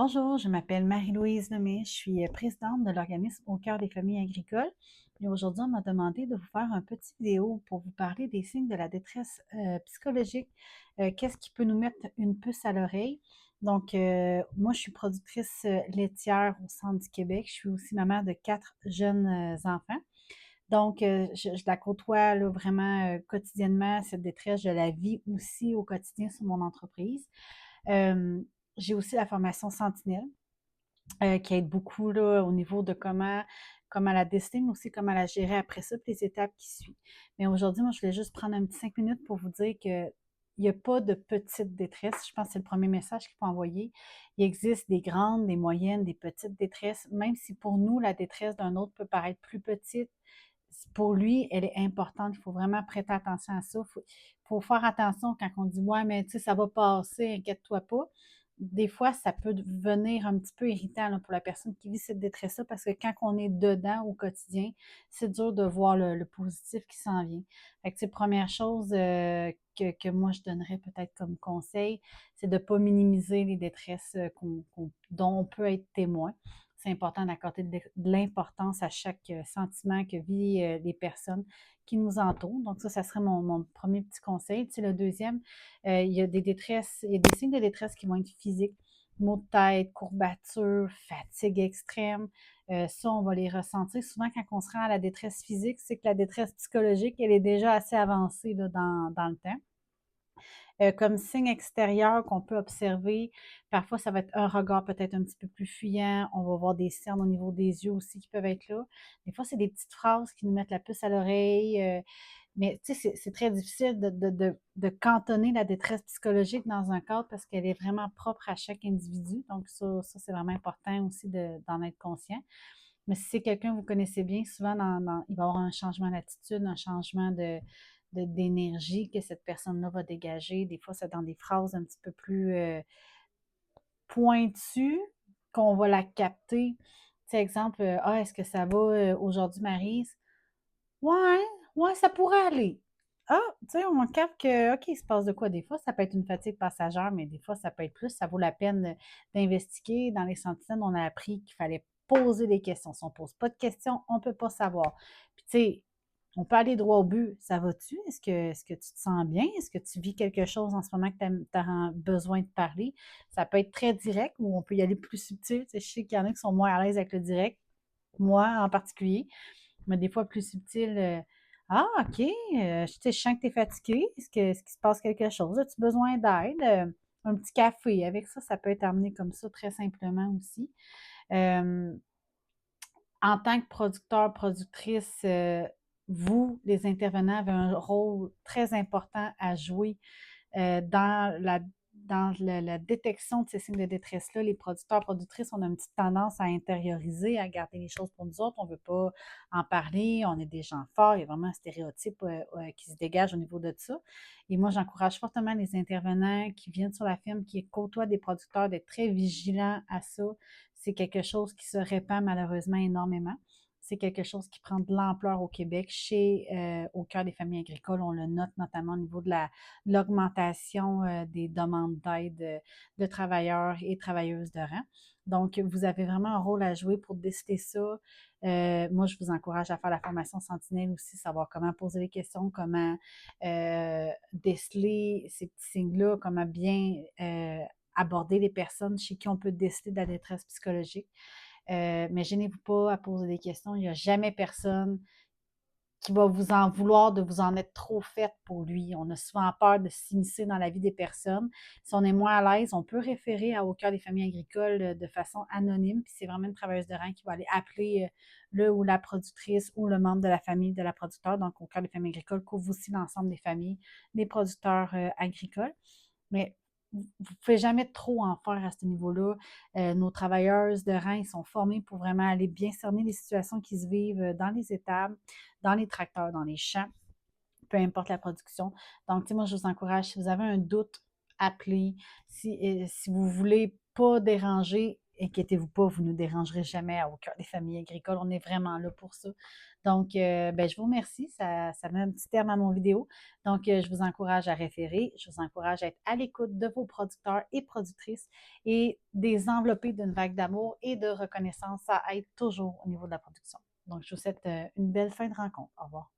Bonjour, je m'appelle Marie-Louise Lemay, je suis présidente de l'organisme Au cœur des familles agricoles. Et aujourd'hui, on m'a demandé de vous faire un petit vidéo pour vous parler des signes de la détresse psychologique. Qu'est-ce qui peut nous mettre une puce à l'oreille? Donc, moi, je suis productrice laitière au Centre du Québec. Je suis aussi maman de 4 jeunes enfants. Donc, je la côtoie là, vraiment quotidiennement, cette détresse. Je la vis aussi au quotidien sur mon entreprise. Euh, j'ai aussi la formation Sentinelle qui aide beaucoup là, au niveau de comment la décider, mais aussi comment la gérer après ça, puis les étapes qui suivent. Mais aujourd'hui, moi, je voulais juste prendre un petit 5 minutes pour vous dire que il n'y a pas de petite détresse. Je pense que c'est le premier message qu'il faut envoyer. Il existe des grandes, des moyennes, des petites détresses. Même si pour nous, la détresse d'un autre peut paraître plus petite, pour lui, elle est importante. Il faut vraiment prêter attention à ça. Il faut faire attention quand on dit ouais, mais tu sais, ça va passer, inquiète-toi pas. Des fois, ça peut devenir un petit peu irritant là, pour la personne qui vit cette détresse-là parce que quand on est dedans au quotidien, c'est dur de voir le positif qui s'en vient. Fait que, tu sais, première chose que moi je donnerais peut-être comme conseil, c'est de ne pas minimiser les détresses dont on peut être témoin. C'est important d'accorder de l'importance à chaque sentiment que vivent les personnes qui nous entourent. Donc ça serait mon premier petit conseil. Tu sais, le deuxième, il y a des détresses, il y a des signes de détresse qui vont être physiques, maux de tête, courbatures, fatigue extrême. Ça, on va les ressentir. Souvent, quand on se rend à la détresse physique, c'est que la détresse psychologique, elle est déjà assez avancée là, dans le temps. Comme signe extérieur qu'on peut observer, parfois ça va être un regard peut-être un petit peu plus fuyant, on va voir des cernes au niveau des yeux aussi qui peuvent être là. Des fois, c'est des petites phrases qui nous mettent la puce à l'oreille, mais tu sais, c'est très difficile de cantonner la détresse psychologique dans un cadre parce qu'elle est vraiment propre à chaque individu. Donc ça c'est vraiment important aussi d'en être conscient. Mais si c'est quelqu'un que vous connaissez bien, souvent, il va y avoir un changement d'attitude, un changement d'énergie que cette personne-là va dégager. Des fois, c'est dans des phrases un petit peu plus pointues qu'on va la capter. Tu sais, exemple, ah, est-ce que ça va aujourd'hui, Maryse? Ouais, ouais, ça pourrait aller. Ah, tu sais, on capte que, OK, il se passe de quoi des fois? Ça peut être une fatigue passagère, mais des fois, ça peut être plus. Ça vaut la peine d'investiguer. Dans les sentinelles, on a appris qu'il fallait poser des questions. Si on ne pose pas de questions, on ne peut pas savoir. Puis, tu sais, on peut aller droit au but. Ça va-tu? Est-ce que tu te sens bien? Est-ce que tu vis quelque chose en ce moment que tu as besoin de parler? Ça peut être très direct ou on peut y aller plus subtil. Tu sais, je sais qu'il y en a qui sont moins à l'aise avec le direct, moi en particulier, mais des fois plus subtil. Ah, OK, je sens que tu es fatigué. Est-ce qu'il se passe quelque chose? As-tu besoin d'aide? Un petit café. Avec ça, ça peut être amené comme ça très simplement aussi. Euh, En tant que producteur, productrice, vous, les intervenants, avez un rôle très important à jouer dans la détection de ces signes de détresse-là. Les producteurs, productrices, on a une petite tendance à intérioriser, à garder les choses pour nous autres. On ne veut pas en parler. On est des gens forts. Il y a vraiment un stéréotype qui se dégage au niveau de ça. Et moi, j'encourage fortement les intervenants qui viennent sur la firme, qui côtoient des producteurs, d'être très vigilants à ça. C'est quelque chose qui se répand malheureusement énormément. C'est quelque chose qui prend de l'ampleur au Québec chez Au cœur des familles agricoles. On le note notamment au niveau de l'augmentation des demandes d'aide de travailleurs et travailleuses de rang. Donc, vous avez vraiment un rôle à jouer pour déceler ça. Moi, je vous encourage à faire la formation Sentinelle aussi, savoir comment poser les questions, comment déceler ces petits signes-là, comment bien aborder les personnes chez qui on peut déceler de la détresse psychologique. Mais gênez-vous pas à poser des questions. Il n'y a jamais personne qui va vous en vouloir de vous en être trop faite pour lui. On a souvent peur de s'immiscer dans la vie des personnes. Si on est moins à l'aise, on peut référer Au cœur des familles agricoles de façon anonyme. Puis c'est vraiment une travailleuse de rang qui va aller appeler le ou la productrice ou le membre de la famille de la producteur. Donc, Au cœur des familles agricoles couvre aussi l'ensemble des familles des producteurs agricoles. Mais vous ne pouvez jamais trop en faire à ce niveau-là. Nos travailleuses de rang, ils sont formés pour vraiment aller bien cerner les situations qui se vivent dans les étables, dans les tracteurs, dans les champs, peu importe la production. Donc, tu sais, moi, je vous encourage, si vous avez un doute, appelez. Si vous ne voulez pas déranger, inquiétez-vous pas, vous ne nous dérangerez jamais au cœur des familles agricoles. On est vraiment là pour ça. Donc, ben, je vous remercie. Ça met un petit terme à mon vidéo. Donc, je vous encourage à référer. Je vous encourage à être à l'écoute de vos producteurs et productrices et des envelopper d'une vague d'amour et de reconnaissance. Ça aide toujours au niveau de la production. Donc, je vous souhaite une belle fin de rencontre. Au revoir.